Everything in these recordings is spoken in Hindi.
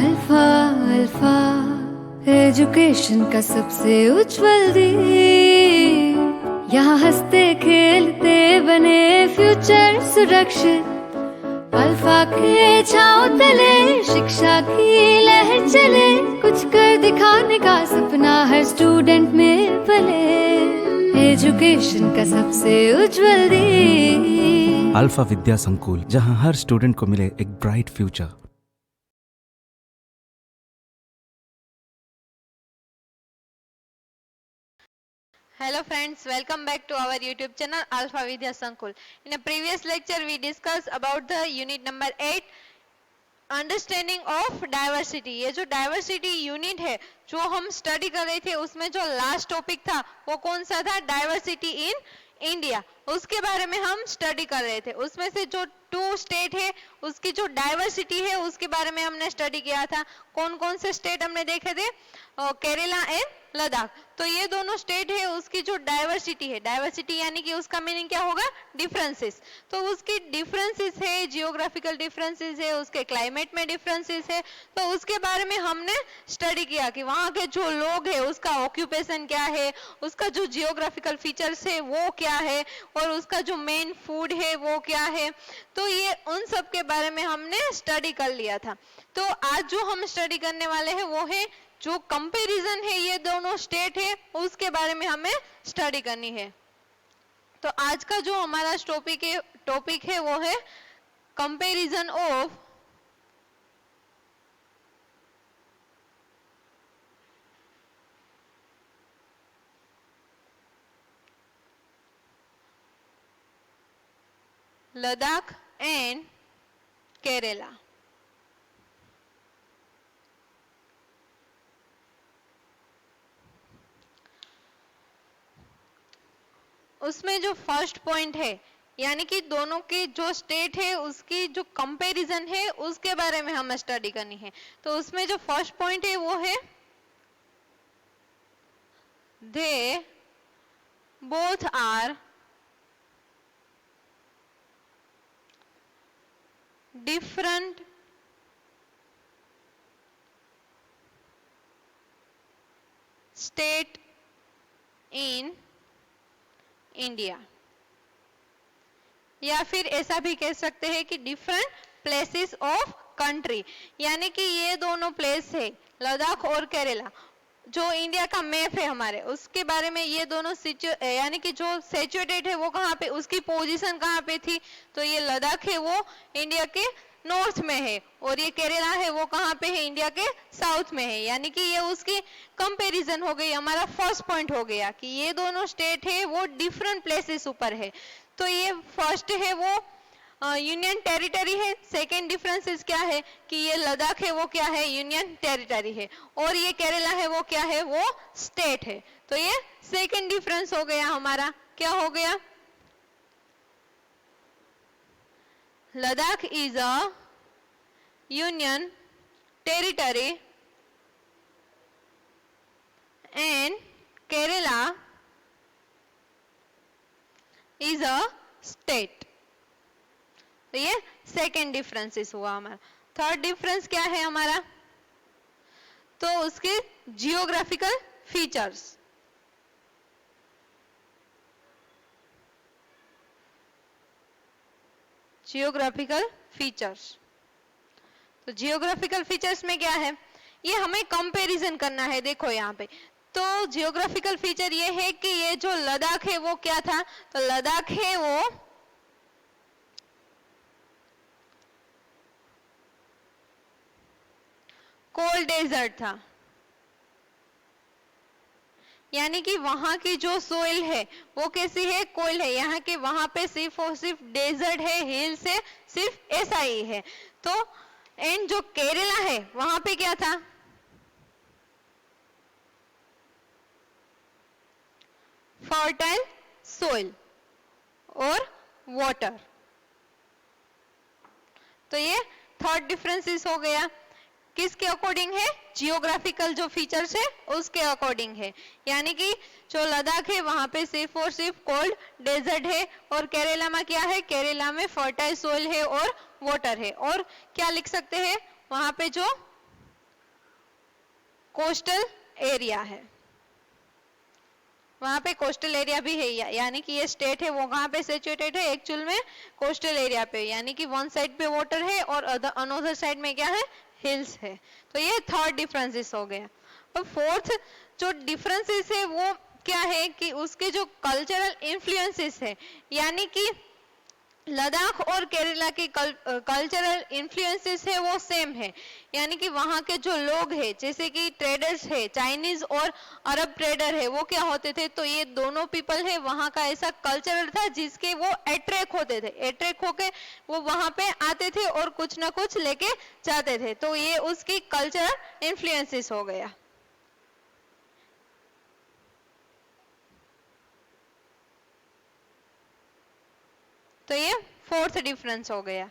अल्फा अल्फा एजुकेशन का सबसे उज्जवल दीप, यहाँ हंसते खेलते बने फ्यूचर सुरक्षित। अल्फा के छांव तले शिक्षा की लहर चले, कुछ कर दिखाने का सपना हर स्टूडेंट में पले। एजुकेशन का सबसे उज्जवल दीप, अल्फा विद्या संकुल, जहां हर स्टूडेंट को मिले एक bright future. Hello friends, welcome back to our YouTube channel Alpha Vidya Sankul. In a previous lecture we discussed about the unit number 8 understanding of diversity. ये जो डाइवर्सिटी यूनिट है जो हम स्टडी कर रहे थे उसमें जो लास्ट टॉपिक था वो कौन सा था? Diversity in India. उसके बारे में हम स्टडी कर रहे थे। उसमें से जो 2 स्टेट है उसकी जो डाइवर्सिटी है उसके बारे में हमने स्टडी किया था। कौन कौन से स्टेट हमने देखे थे? केरला एंड लद्दाख। तो ये दोनों स्टेट है उसकी जो डाइवर्सिटी है, डाइवर्सिटी यानी कि उसका मीनिंग क्या होगा? डिफरेंसेस। तो उसकी डिफरेंसेस है, जियोग्राफिकल डिफरेंसेस है, उसके क्लाइमेट में डिफरेंसेस है। तो उसके बारे में हमने स्टडी किया कि वहाँ के जो लोग है उसका ऑक्यूपेशन क्या है, उसका जो जियोग्राफिकल फीचर्स है वो क्या है, और उसका जो मेन फूड है वो क्या है। तो ये उन सब के बारे में हमने स्टडी कर लिया था। तो आज जो हम स्टडी करने वाले हैं वो है जो कंपैरिजन है, ये दोनों स्टेट है उसके बारे में हमें स्टडी करनी है। तो आज का जो हमारा टॉपिक है वो है comparison of Ladakh and Kerala. उसमें जो फर्स्ट पॉइंट है यानी कि दोनों के जो स्टेट है उसकी जो कंपैरिजन है उसके बारे में हमें स्टडी करनी है। तो उसमें जो फर्स्ट पॉइंट है वो है they both are different state in India, या फिर ऐसा भी कह सकते हैं कि डिफरेंट प्लेसेस ऑफ कंट्री। यानी कि ये दोनों प्लेस है लद्दाख और केरला, जो इंडिया का मैप है हमारे उसके बारे में ये दोनों यानी कि जो सिचुएटेड है वो कहाँ पे, उसकी पोजीशन कहाँ पे थी। तो ये लद्दाख है वो इंडिया के नॉर्थ में है और ये केरला है वो कहाँ पे है? इंडिया के साउथ में है। यानी कि ये उसकी कंपैरिजन हो गई। हमारा फर्स्ट पॉइंट हो गया कि ये दोनों स्टेट है वो डिफरेंट प्लेसेस ऊपर है। तो ये फर्स्ट है वो यूनियन टेरिटरी है। सेकेंड डिफरेंसेस क्या है कि ये लद्दाख है वो क्या है? यूनियन टेरिटरी है। और ये केरला है वो क्या है? वो स्टेट है। तो ये सेकेंड डिफरेंस हो गया हमारा। क्या हो गया? Ladakh is a union territory and Kerala is a state. तो ये सेकेंड डिफरेंसेस हुआ हमारा। थर्ड डिफरेंस क्या है हमारा? तो उसके जियोग्राफिकल फीचर्स। जियोग्राफिकल फीचर्स, तो जियोग्राफिकल फीचर्स में क्या है? ये हमें कंपैरिजन करना है। देखो यहाँ पे तो जियोग्राफिकल फीचर ये है कि ये जो लद्दाख है वो क्या था? तो लद्दाख है वो कोल्ड डेजर्ट था। यानी कि वहां की जो सोइल है वो कैसी है? कोल्ड है। यहाँ के वहां पे सिर्फ और सिर्फ डेजर्ट है, हिल्स है, सिर्फ ऐसा ही है। तो एंड जो केरला है वहां पे क्या था? फर्टाइल सोइल और वाटर। तो ये थर्ड डिफरेंसेस हो गया। किसके अकॉर्डिंग है? जियोग्राफिकल जो फीचर्स है उसके अकॉर्डिंग है। यानी कि जो लद्दाख है वहां पे सिर्फ और सिर्फ कोल्ड डेजर्ट है और केरला में क्या है? केरला में फर्टाइल सोइल है और वाटर है। और क्या लिख सकते हैं वहां पे? जो कोस्टल एरिया है, वहां पे कोस्टल एरिया भी है, यानी कि ये स्टेट है वो कहाँ पे सिचुएटेड है, एक्चुअल में कोस्टल एरिया पे, यानी कि वन साइड पे वाटर है और अनदर साइड में क्या है, हिल्स है। तो ये थर्ड डिफरेंसेस हो गया। और फोर्थ जो डिफरेंसेस है वो क्या है कि उसके जो कल्चरल इन्फ्लुएंसेस है, यानी कि लद्दाख और केरला की कल्चरल इन्फ्लुएंसेस है वो सेम है, यानी कि वहाँ के जो लोग हैं जैसे कि ट्रेडर्स है, चाइनीज और अरब ट्रेडर है, वो क्या होते थे, तो ये दोनों पीपल है वहाँ का ऐसा कल्चरल था जिसके वो अट्रैक्ट होते थे, अट्रैक्ट होके वो वहाँ पे आते थे और कुछ ना कुछ लेके जाते थे। तो ये उसकी कल्चरल इन्फ्लुएंसेस हो गया। तो ये फोर्थ डिफरेंस हो गया,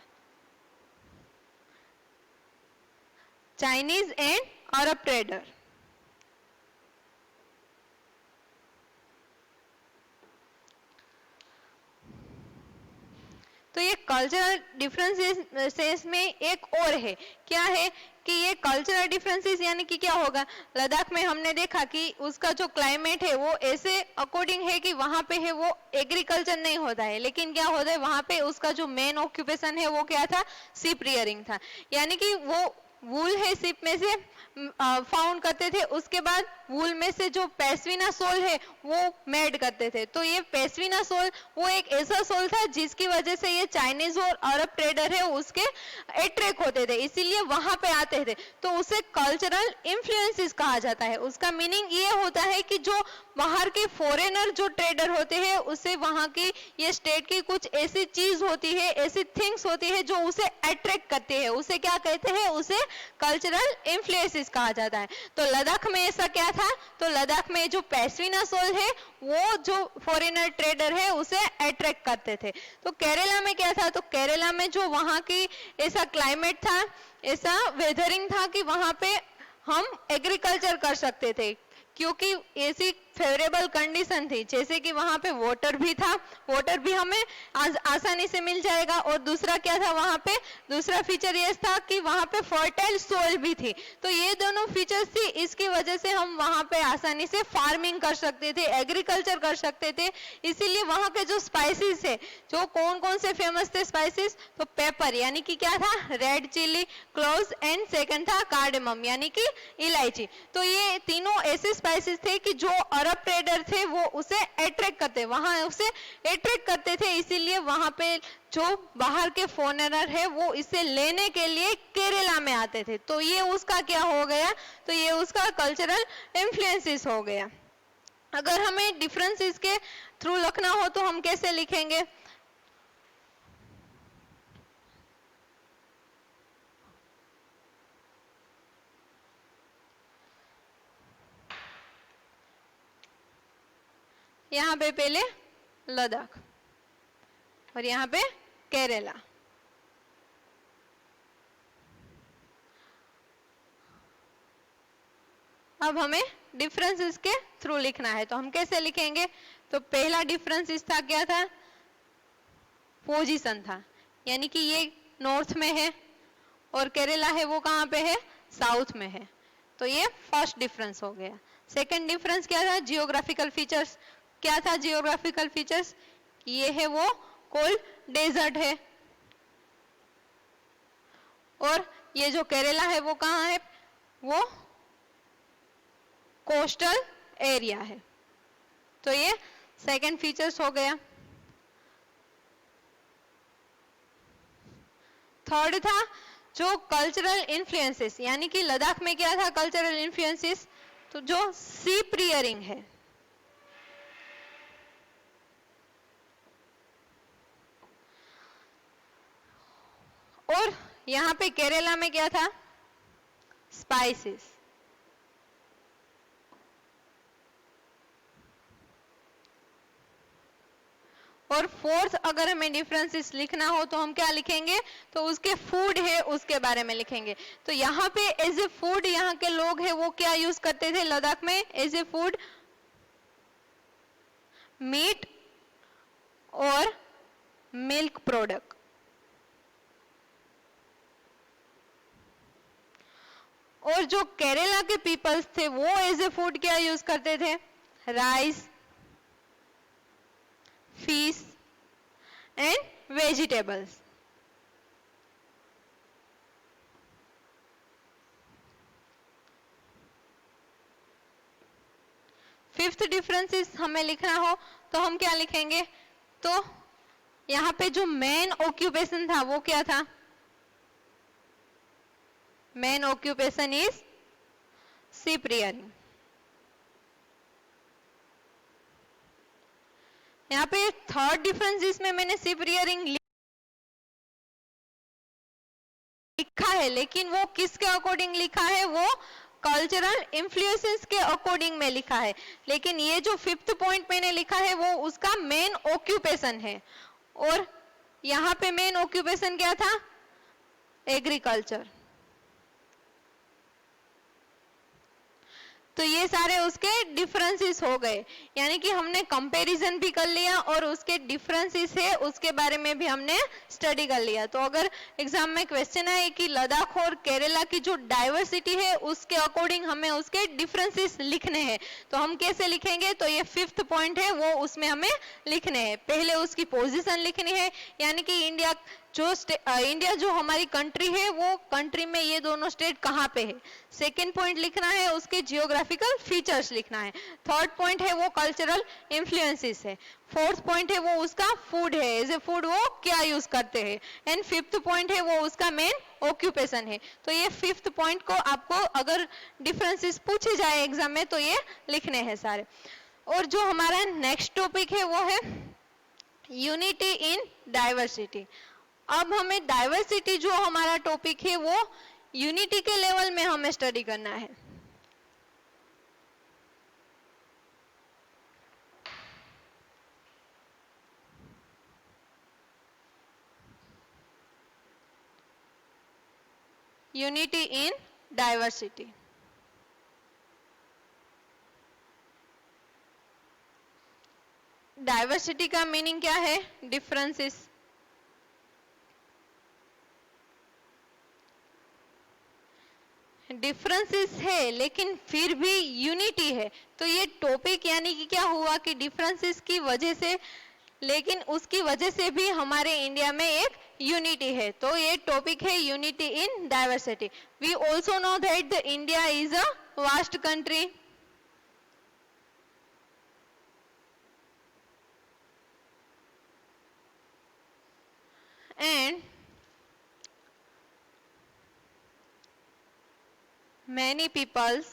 चाइनीज एंड अरब ट्रेडर। तो ये कल्चरल डिफरेंसेस में एक और है, क्या है कि ये कल्चरल डिफरेंसेस यानी कि क्या होगा, लद्दाख में हमने देखा कि उसका जो क्लाइमेट है वो ऐसे अकॉर्डिंग है कि वहां पे है वो एग्रीकल्चर नहीं होता है, लेकिन क्या होता है वहां पे उसका जो मेन ऑक्यूपेशन है वो क्या था, शिप रियरिंग था, यानी कि वो वूल है शिप में से फाउंड करते थे, उसके बाद वूल में से जो पैस्विना सोल है वो मेड करते थे। तो ये पैस्विना सोल वो एक ऐसा सोल था जिसकी वजह से ये चाइनीज और अरब ट्रेडर है उसके अट्रैक्ट होते थे, इसीलिए वहां पे आते थे। तो उसे कल्चरल इन्फ्लुएंसेस कहा जाता है। उसका मीनिंग ये होता है कि जो बाहर के फॉरेनर जो ट्रेडर होते हैं उसे वहां की ये स्टेट की कुछ ऐसी चीज होती है, ऐसी थिंग्स होती है जो उसे अट्रैक्ट करती है, उसे क्या कहते हैं, उसे कल्चरल इन्फ्लुएंसेस कहा जाता है। तो लद्दाख में ऐसा क्या था, तो लद्दाख में जो पैस्विना सोल है वो जो फॉरेनर ट्रेडर है उसे अट्रैक्ट करते थे। तो केरला में क्या था, तो केरला में जो वहां की ऐसा क्लाइमेट था, ऐसा वेदरिंग था कि वहां पे हम एग्रीकल्चर कर सकते थे, क्योंकि ऐसी फेवरेबल कंडीशन थी, जैसे कि वहां पे वाटर भी था, वाटर भी हमें आसानी से मिल जाएगा, और दूसरा क्या था वहां पे, दूसरा फीचर ये था कि वहां पे फर्टाइल सोइल भी थी। तो ये दोनों फीचर्स थी, इसकी वजह से हम वहां पे आसानी से फार्मिंग कर सकते थे, एग्रीकल्चर कर सकते थे। इसीलिए वहां के जो स्पाइसेस है, जो कौन कौन से फेमस थे स्पाइसेस, तो पेपर यानी कि क्या था, red chilli, cloves, and second था कार्डेमम यानी कि इलायची। तो ये तीनों ऐसे स्पाइसेस थे कि जो अरब ट्रेडर थे वो उसे अट्रैक्ट करते, वहां उसे अट्रैक्ट करते थे, इसीलिए वहां पे जो बाहर के फॉरेनर है वो इसे लेने के लिए केरला में आते थे। तो ये उसका क्या हो गया, तो ये उसका कल्चरल इन्फ्लुएंसेस हो गया। अगर हमें डिफरेंस इसके थ्रू लिखना हो तो हम कैसे लिखेंगे, यहाँ पे पहले लद्दाख और यहाँ पे केरला। अब हमें डिफरेंस इसके थ्रू लिखना है, तो हम कैसे लिखेंगे, तो पहला डिफरेंस इस था, क्या था, पोजीशन था, यानी कि ये नॉर्थ में है और केरला है वो कहाँ पे है, साउथ में है। तो ये फर्स्ट डिफरेंस हो गया। सेकंड डिफरेंस क्या था, जियोग्राफिकल फीचर्स। क्या था जियोग्राफिकल फीचर्स, ये है वो कोल्ड डेजर्ट है, और ये जो केरला है वो कहाँ है, वो कोस्टल एरिया है। तो ये सेकंड फीचर्स हो गया। थर्ड था जो कल्चरल इन्फ्लुएंसेस, यानी कि लद्दाख में क्या था कल्चरल इन्फ्लुएंसेस, तो जो सीप रियरिंग है, और यहां पे केरला में क्या था, स्पाइसेस। और फोर्थ अगर हमें डिफरेंसेस लिखना हो तो हम क्या लिखेंगे, तो उसके फूड है उसके बारे में लिखेंगे। तो यहाँ पे एज ए फूड यहाँ के लोग हैं वो क्या यूज करते थे लद्दाख में, एज ए फूड मीट और मिल्क प्रोडक्ट। और जो केरला के पीपल्स थे वो एज ए फूड क्या यूज करते थे? Rice, fish and vegetables. Fifth differences हमें लिखना हो तो हम क्या लिखेंगे? तो यहाँ पे जो मेन ऑक्यूपेशन था वो क्या था? Main occupation is ship rearing. यहाँ पे थर्ड डिफरेंस जिसमें मैंने शिप रियरिंग लिखा है, लेकिन वो किसके अकॉर्डिंग लिखा है? वो कल्चरल इन्फ्लुएंसेस के अकॉर्डिंग में लिखा है। लेकिन ये जो फिफ्थ पॉइंट मैंने लिखा है वो उसका मेन ऑक्यूपेशन है, और यहाँ पे मेन ऑक्यूपेशन क्या था? एग्रीकल्चर। तो ये सारे उसके डिफरेंसेस हो गए, यानी कि हमने कंपैरिजन भी कर लिया और उसके डिफरेंसेस है उसके बारे में भी हमने स्टडी कर लिया। तो अगर एग्जाम में क्वेश्चन आए कि लद्दाख और केरला की जो डाइवर्सिटी है उसके अकॉर्डिंग हमें उसके डिफरेंसेस लिखने हैं, तो हम कैसे लिखेंगे? तो ये फिफ्थ पॉइंट है वो उसमें हमें लिखने हैं। पहले उसकी पोजीशन लिखनी है, यानी कि इंडिया जो हमारी कंट्री है वो कंट्री में ये दोनों स्टेट कहाँ पे है। सेकेंड पॉइंट लिखना है उसके जियोग्राफिकल फीचर्स लिखना है। थर्ड पॉइंट है वो कल्चरल इन्फ्लुएंसेस है। फोर्थ पॉइंट है वो उसका फूड है, एज ए फूड वो क्या यूज करते हैं। एंड फिफ्थ पॉइंट है वो उसका मेन ऑक्यूपेशन है। तो ये फिफ्थ पॉइंट को आपको अगर डिफरेंसेस पूछे जाए एग्जाम में तो ये लिखने हैं सारे। और जो हमारा नेक्स्ट टॉपिक है वो है यूनिटी इन डाइवर्सिटी। अब हमें डाइवर्सिटी जो हमारा टॉपिक है वो यूनिटी के लेवल में हमें स्टडी करना है। Unity in diversity. डाइवर्सिटी का मीनिंग क्या है? डिफरेंसेस। डिफरेंसेस है लेकिन फिर भी यूनिटी है। तो ये टॉपिक यानी कि क्या हुआ कि डिफरेंसेस की वजह से, लेकिन उसकी वजह से भी हमारे इंडिया में एक यूनिटी है। तो ये टॉपिक है unity in diversity. We also know that the India is a vast country and many peoples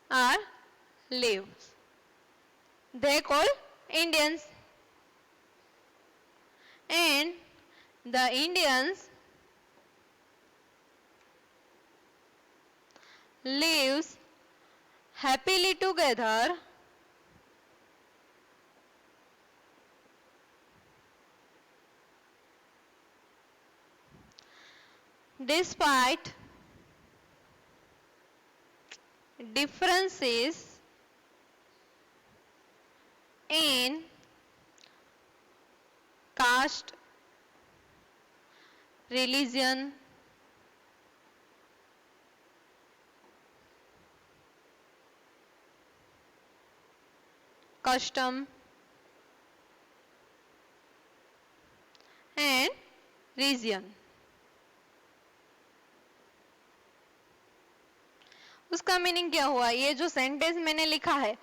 are lives. They call Indians, and the Indians lives happily together despite differences in caste, religion, custom and region। उसका मीनिंग क्या हुआ? ये जो सेंटेंस मैंने लिखा है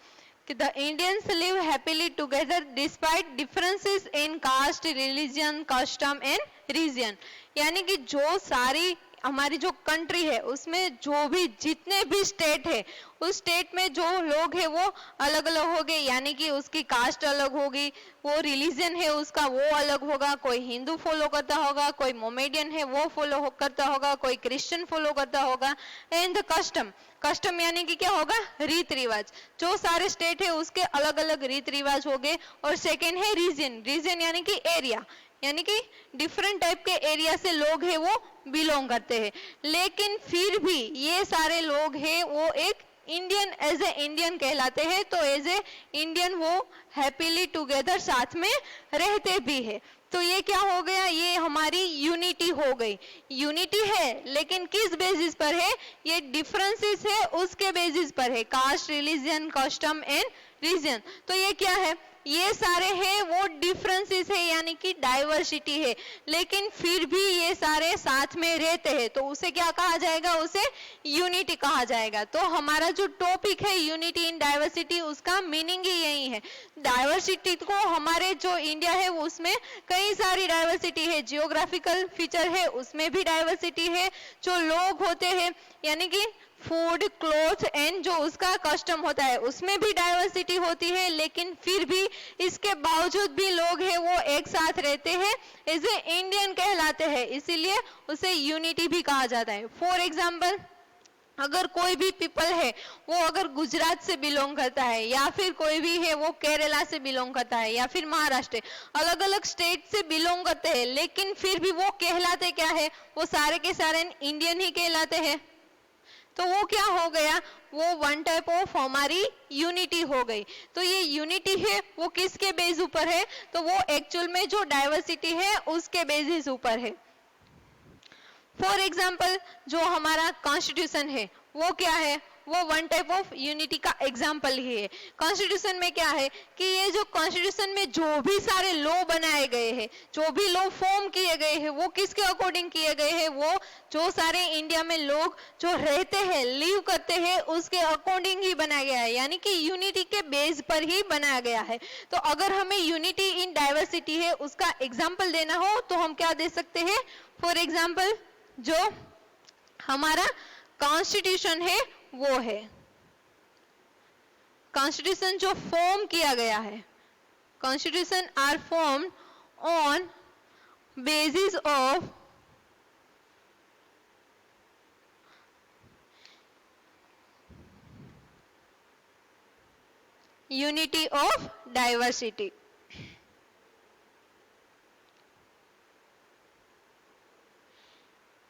कि the Indians live happily together despite differences in caste, religion, custom and region, यानी कि जो सारी हमारी जो कंट्री है उसमें जो भी जितने भी स्टेट है उस स्टेट में जो लोग हैं वो अलग अलग हो गए, यानी कि उसकी कास्ट अलग होगी, वो रिलीजन है उसका वो अलग होगा, कोई हिंदू फॉलो करता होगा, कोई मोमेडियन है वो फॉलो करता होगा, कोई क्रिश्चियन फॉलो करता होगा। एंड द कस्टम, कस्टम यानी कि क्या होगा? रीत रिवाज। जो सारे स्टेट है उसके अलग अलग रीत रिवाज हो गए। और सेकेंड है रीजन, रीजन यानी कि एरिया, यानी कि डिफरेंट टाइप के एरिया से लोग हैं वो बिलोंग करते हैं। लेकिन फिर भी ये सारे लोग हैं वो एक इंडियन, एज ए इंडियन कहलाते हैं। तो एज ए इंडियन वो हैप्पीली टुगेदर साथ में रहते भी है। तो ये क्या हो गया? ये हमारी यूनिटी हो गई। यूनिटी है लेकिन किस बेसिस पर है? ये डिफरेंसेस है उसके बेसिस पर है, caste, religion, custom and region. तो ये क्या है? ये सारे हैं वो डिफरेंसेस है यानी कि डाइवर्सिटी है, लेकिन फिर भी ये सारे साथ में रहते हैं, तो उसे क्या कहा जाएगा? उसे यूनिटी कहा जाएगा। तो हमारा जो टॉपिक है यूनिटी इन डाइवर्सिटी, उसका मीनिंग ही यही है। डाइवर्सिटी को हमारे जो इंडिया है उसमें कई सारी डाइवर्सिटी है, जियोग्राफिकल फीचर है उसमें भी डाइवर्सिटी है, जो लोग होते हैं यानी कि फूड, क्लोथ एंड जो उसका कस्टम होता है उसमें भी डाइवर्सिटी होती है, लेकिन फिर भी इसके बावजूद भी लोग हैं वो एक साथ रहते हैं, इसे इंडियन कहलाते हैं, इसीलिए उसे यूनिटी भी कहा जाता है। फॉर एग्जाम्पल, अगर कोई भी पीपल है वो अगर गुजरात से बिलोंग करता है, या फिर कोई भी है वो केरला से बिलोंग करता है, या फिर महाराष्ट्र, अलग अलग स्टेट से बिलोंग करते हैं, लेकिन फिर भी वो कहलाते क्या है? वो सारे के सारे इंडियन ही कहलाते हैं। तो वो क्या हो गया? वो वन टाइप ऑफ हमारी यूनिटी हो गई। तो ये यूनिटी है वो किसके बेस ऊपर है? तो वो एक्चुअल में जो डाइवर्सिटी है उसके बेसिस ऊपर है। फॉर एग्जाम्पल, जो हमारा कॉन्स्टिट्यूशन है वो क्या है? वो वन टाइप ऑफ यूनिटी का एग्जाम्पल ही है। कॉन्स्टिट्यूशन में क्या है कि ये जो कॉन्स्टिट्यूशन में जो भी सारे लॉ बनाए गए हैं, जो भी लॉ फॉर्म किए गए हैं, वो किसके अकॉर्डिंग किए गए हैं? वो जो सारे इंडिया में लोग जो रहते हैं, लिव करते हैं, उसके अकॉर्डिंग ही बनाया गया है, यानी कि यूनिटी के बेस पर ही बनाया गया है। तो अगर हमें यूनिटी इन डाइवर्सिटी है उसका एग्जाम्पल देना हो तो हम क्या दे सकते हैं? फॉर एग्जाम्पल, जो हमारा कॉन्स्टिट्यूशन है वो है, कॉन्स्टिट्यूशन जो फॉर्म किया गया है, constitution are formed on basis of unity of diversity.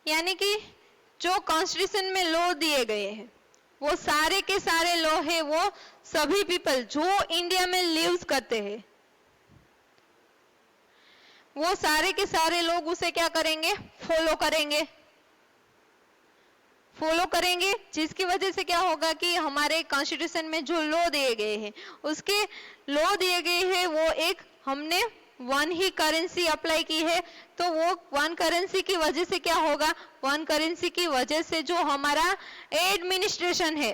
यानी कि जो कॉन्स्टिट्यूशन में लॉ दिए गए हैं वो सारे के सारे लॉ है वो सभी पीपल जो इंडिया में लिव्स करते हैं, वो सारे के सारे लोग उसे क्या करेंगे? फॉलो करेंगे। फॉलो करेंगे, जिसकी वजह से क्या होगा कि हमारे कॉन्स्टिट्यूशन में जो लॉ दिए गए हैं, उसके लॉ दिए गए हैं वो एक हमने वन ही करेंसी अप्लाई की है, तो वो वन करेंसी की वजह से क्या होगा? वन करेंसी की वजह से जो हमारा एडमिनिस्ट्रेशन है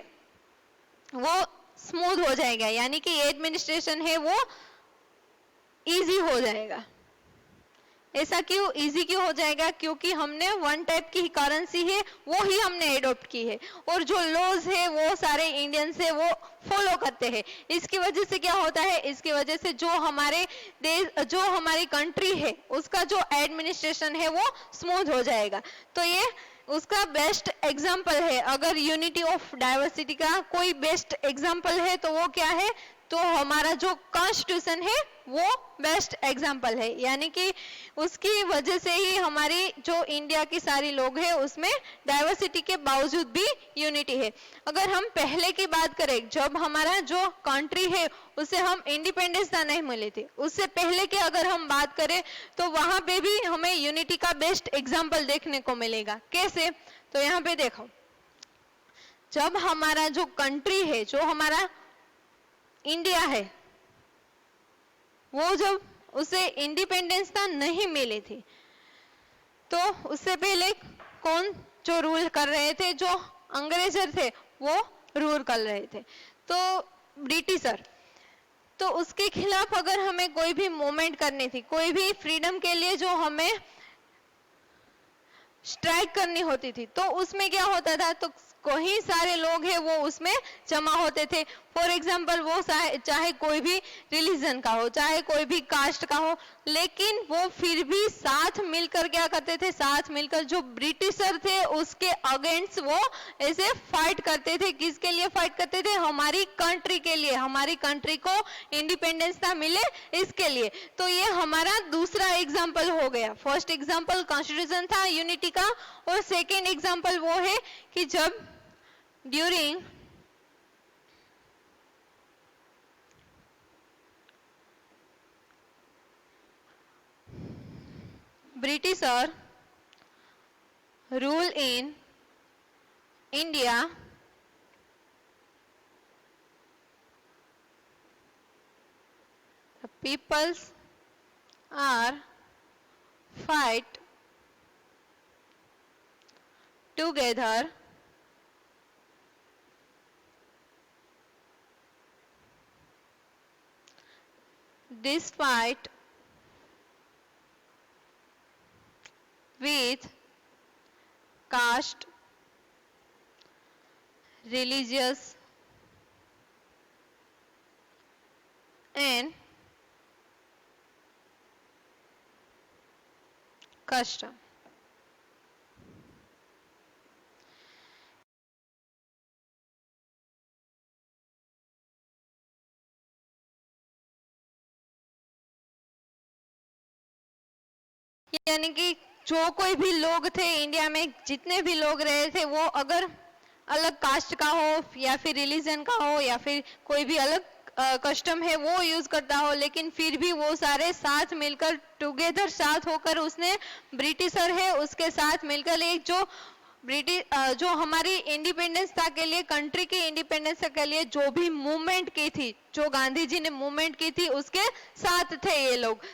वो स्मूथ हो जाएगा, यानी कि एडमिनिस्ट्रेशन है वो इजी हो जाएगा। ऐसा क्यों इजी क्यों हो जाएगा? क्योंकि हमने वन टाइप की करेंसी है वो ही हमने एडॉप्ट की है, और जो लॉज है वो सारे इंडियन से वो फॉलो करते हैं। इसकी वजह से क्या होता है? इसकी वजह से जो हमारे देश, जो हमारी कंट्री है उसका जो एडमिनिस्ट्रेशन है वो स्मूथ हो जाएगा। तो ये उसका बेस्ट एग्जाम्पल है। अगर यूनिटी ऑफ डाइवर्सिटी का कोई बेस्ट एग्जाम्पल है तो वो क्या है? तो हमारा जो कॉन्स्टिट्यूशन है वो बेस्ट एग्जाम्पल है, यानी कि उसकी वजह से ही हमारी जो इंडिया की सारी लोग हैं उसमें डाइवर्सिटी के बावजूद भी यूनिटी है। अगर हम पहले की बात करें, जब हमारा जो कंट्री है उसे हम इंडिपेंडेंस नहीं मिली थी, उससे पहले की अगर हम बात करें तो वहां पे भी हमें यूनिटी का बेस्ट एग्जाम्पल देखने को मिलेगा। कैसे? तो यहाँ पे देखो, जब हमारा जो कंट्री है, जो हमारा इंडिया है, वो जब उसे इंडिपेंडेंस नहीं मिली थी तो उससे पहले कौन जो रूल कर रहे थे? जो अंग्रेजर थे वो रूल कर रहे थे, तो ब्रिटिशर। तो उसके खिलाफ अगर हमें कोई भी मूवमेंट करनी थी, कोई भी फ्रीडम के लिए जो हमें स्ट्राइक करनी होती थी, तो उसमें क्या होता था? तो कई सारे लोग हैं वो उसमें जमा होते थे। फॉर एग्जाम्पल, वो चाहे कोई भी रिलीजन का हो, चाहे कोई भी कास्ट का हो, लेकिन वो फिर भी साथ मिलकर क्या करते थे? साथ मिलकर जो ब्रिटिशर थे उसके अगेंस्ट वो ऐसे फाइट करते थे। किसके लिए फाइट करते थे? हमारी कंट्री के लिए, हमारी कंट्री को इंडिपेंडेंस मिले इसके लिए। तो ये हमारा दूसरा एग्जाम्पल हो गया। फर्स्ट एग्जाम्पल कॉन्स्टिट्यूशन था यूनिटी का, और सेकेंड एग्जाम्पल वो है कि जब during britisher rule in India the peoples are fight together despite with caste, religious and custom. यानी कि जो कोई भी लोग थे इंडिया में, जितने भी लोग रहे थे, वो अगर अलग कास्ट का हो या फिर रिलीजन का हो या फिर कोई भी अलग कस्टम है वो यूज करता हो, लेकिन फिर भी वो सारे साथ मिलकर टुगेदर साथ होकर उसने ब्रिटिशर है उसके साथ मिलकर एक जो ब्रिटिश जो हमारी इंडिपेंडेंस था के लिए, कंट्री की इंडिपेंडेंस के लिए जो भी मूवमेंट की थी, जो गांधी जी ने मूवमेंट की थी, उसके साथ थे ये लोग।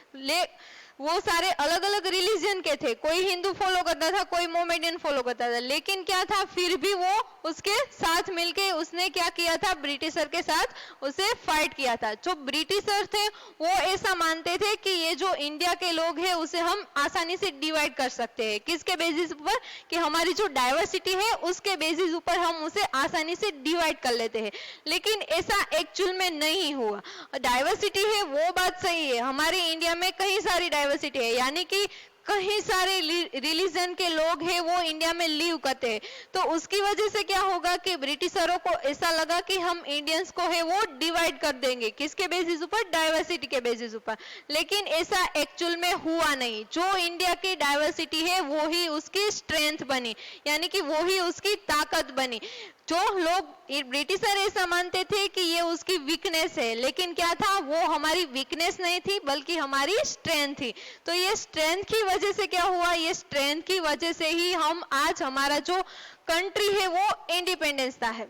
वो सारे अलग अलग रिलीजन के थे, कोई हिंदू फॉलो करता था, कोई मोमेडियन फॉलो करता था, लेकिन क्या था, फिर भी वो उसके साथ मिलके उसने क्या किया था, ब्रिटिशर के साथ उसे फाइट किया था। जो ब्रिटिशर थे वो ऐसा मानते थे कि ये जो इंडिया के लोग हैं उसे हम आसानी से डिवाइड कर सकते हैं। किसके बेसिस पर? कि हमारी जो डाइवर्सिटी है उसके बेसिस ऊपर हम उसे आसानी से डिवाइड कर लेते हैं, लेकिन ऐसा एक्चुअल में नहीं हुआ। डाइवर्सिटी है वो बात सही है, हमारे इंडिया में कई सारी डाइवर्सिटी है, यानी कि कहीं सारे रिलीजन के लोग हैं वो इंडिया में लिव करते हैं। तो उसकी वजह से क्या होगा कि ब्रिटिशरों को ऐसा लगा कि हम इंडियंस को है वो डिवाइड कर देंगे, किसके बेसिस ऊपर? डाइवर्सिटी के बेसिस ऊपर। लेकिन ऐसा एक्चुअल में हुआ नहीं। जो इंडिया की डाइवर्सिटी है वो ही उसकी स्ट्रेंथ बनी, यानी कि वो ही उसकी ताकत बनी। जो लोग ब्रिटिशर ऐसा मानते थे कि ये उसकी वीकनेस है, लेकिन क्या था, वो हमारी वीकनेस नहीं थी बल्कि हमारी स्ट्रेंथ थी। तो ये स्ट्रेंथ की वजह से क्या हुआ, ये स्ट्रेंथ की वजह से ही हम आज हमारा जो कंट्री है वो इंडिपेंडेंस था है।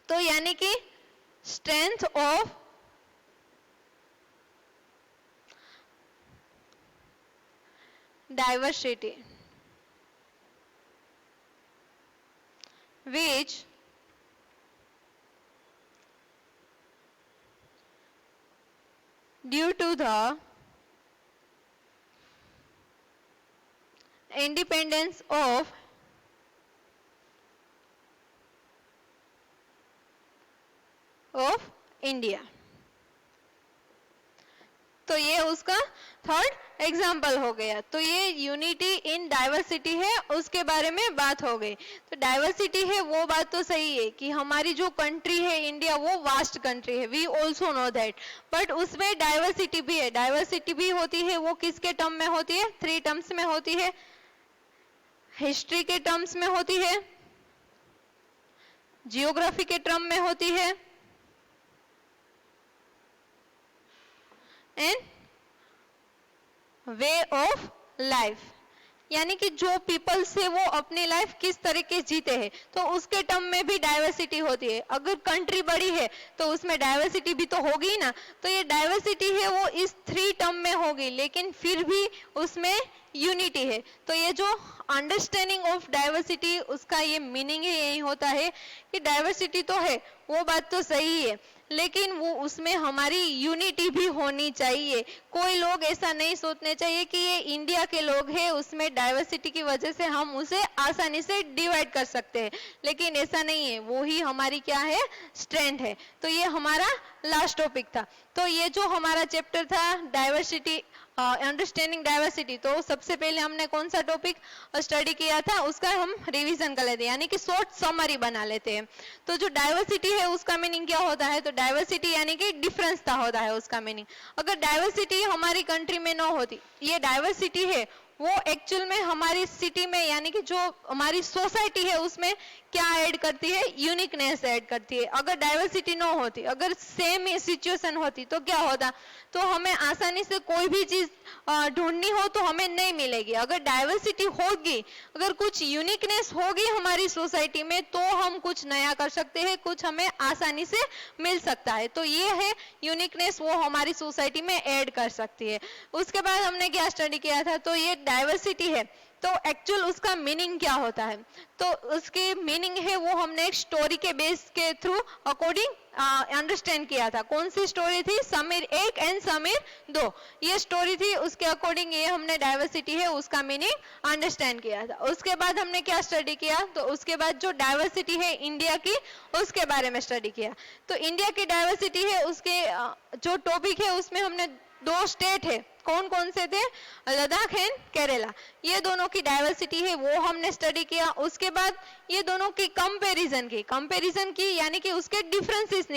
तो यानी कि strength of diversity which due to the independence of India. तो ये उसका थर्ड एग्जाम्पल हो गया। तो ये यूनिटी इन डाइवर्सिटी है, उसके बारे में बात हो गई। तो डाइवर्सिटी है वो बात तो सही है कि हमारी जो कंट्री है इंडिया वो वास्ट कंट्री है, we also know that, but उसमें डाइवर्सिटी भी है। डाइवर्सिटी भी होती है वो किसके टर्म में होती है? 3 टर्म्स में होती है। हिस्ट्री के टर्म्स में होती है, जियोग्राफी के टर्म में होती है, एंड वे ऑफ लाइफ, यानी कि जो पीपल से वो अपनी लाइफ किस तरीके जीते हैं, तो उसके टर्म में भी डाइवर्सिटी होती है। अगर कंट्री बड़ी है तो उसमें डाइवर्सिटी भी तो होगी ना। तो ये डाइवर्सिटी है वो इस 3 टर्म में होगी, लेकिन फिर भी उसमें यूनिटी है। तो ये जो अंडरस्टैंडिंग ऑफ डाइवर्सिटी, उसका ये मीनिंग ही यही होता है कि डाइवर्सिटी तो है वो बात तो सही है, लेकिन वो उसमें हमारी यूनिटी भी होनी चाहिए। कोई लोग ऐसा नहीं सोचने चाहिए कि ये इंडिया के लोग हैं, उसमें डाइवर्सिटी की वजह से हम उसे आसानी से डिवाइड कर सकते हैं, लेकिन ऐसा नहीं है। वो ही हमारी क्या है? स्ट्रेंथ है। तो ये हमारा लास्ट टॉपिक था। तो ये जो हमारा चैप्टर था डाइवर्सिटी, अंडरस्टैंडिंग डाइवर्सिटी, तो सबसे पहले हमने कौन सा टॉपिक स्टडी किया था उसका हम रिवीजन कर लेते हैं, यानी कि शॉर्ट समरी बना लेते हैं। तो जो डाइवर्सिटी है उसका मीनिंग क्या होता है? तो डाइवर्सिटी यानी कि डिफरेंस होता है उसका मीनिंग। अगर डाइवर्सिटी हमारी कंट्री में ना होती, ये डाइवर्सिटी है वो एक्चुअल में हमारी सिटी में यानी कि जो हमारी सोसाइटी है उसमें क्या ऐड करती है, यूनिकनेस ऐड करती है। अगर डाइवर्सिटी ना होती, अगर सेम ही सिचुएशन होती तो क्या होता, तो हमें आसानी से कोई भी चीज ढूंढनी हो तो हमें नहीं मिलेगी। अगर डाइवर्सिटी होगी, अगर कुछ यूनिकनेस होगी हमारी सोसाइटी में, तो हम कुछ नया कर सकते हैं, कुछ हमें आसानी से मिल सकता है। तो ये है यूनिकनेस, वो हमारी सोसाइटी में ऐड कर सकती है। उसके बाद हमने क्या स्टडी किया था, तो ये डाइवर्सिटी है तो एक्चुअल उसका मीनिंग क्या होता है, तो उसकी मीनिंग है वो हमने एक स्टोरी के बेस के थ्रू अकॉर्डिंग अंडरस्टैंड किया था। कौन सी स्टोरी थी, समीर 1 एंड समीर 2, ये स्टोरी थी। उसके अकॉर्डिंग ये हमने डाइवर्सिटी है उसका मीनिंग अंडरस्टैंड किया था। उसके बाद हमने क्या स्टडी किया, तो उसके बाद जो डाइवर्सिटी है इंडिया की उसके बारे में स्टडी किया। तो इंडिया की डाइवर्सिटी है उसके जो टॉपिक है उसमें हमने 2 स्टेट है, कौन कौन से थे, लद्दाख एंड केरला, ये दोनों की डाइवर्सिटी है वो हमने स्टडी किया। उसके बाद ये दोनों की कंपैरिजन की यानी कि उसके डिफरेंसेस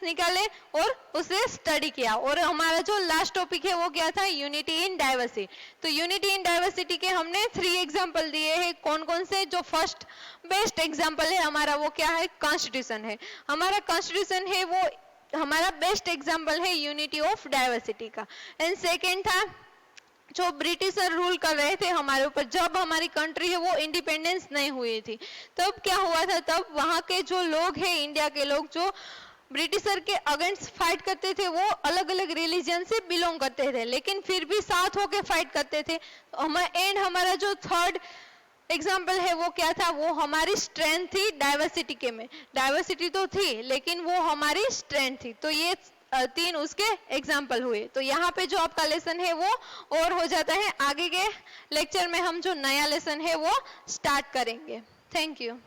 निकाले और उसे स्टडी किया। और हमारा जो लास्ट टॉपिक है वो क्या था, यूनिटी इन डाइवर्सिटी। तो यूनिटी इन डाइवर्सिटी के हमने 3 एग्जांपल दिए हैं। कौन कौन से, जो फर्स्ट बेस्ट एग्जांपल है हमारा वो क्या है, कॉन्स्टिट्यूशन है। हमारा कॉन्स्टिट्यूशन है वो हमारा बेस्ट एग्जांपल है यूनिटी ऑफ डाइवर्सिटी का। एंड सेकेंड था जो ब्रिटिशर रूल कर रहे थे हमारे ऊपर, जब हमारी कंट्री है वो इंडिपेंडेंस नहीं हुई थी, तब क्या हुआ था, तब वहां के जो लोग हैं, इंडिया के लोग जो ब्रिटिशर के अगेंस्ट फाइट करते थे, वो अलग अलग रिलीजन से बिलोंग करते थे, लेकिन फिर भी साथ होके फाइट करते थे। एंड हमारा जो थर्ड एग्जाम्पल है वो क्या था, वो हमारी स्ट्रेंथ थी डाइवर्सिटी के में। डाइवर्सिटी तो थी लेकिन वो हमारी स्ट्रेंथ थी। तो ये 3 उसके एग्जाम्पल हुए। तो यहाँ पे जो आपका लेसन है वो और हो जाता है। आगे के लेक्चर में हम जो नया लेसन है वो स्टार्ट करेंगे। Thank you.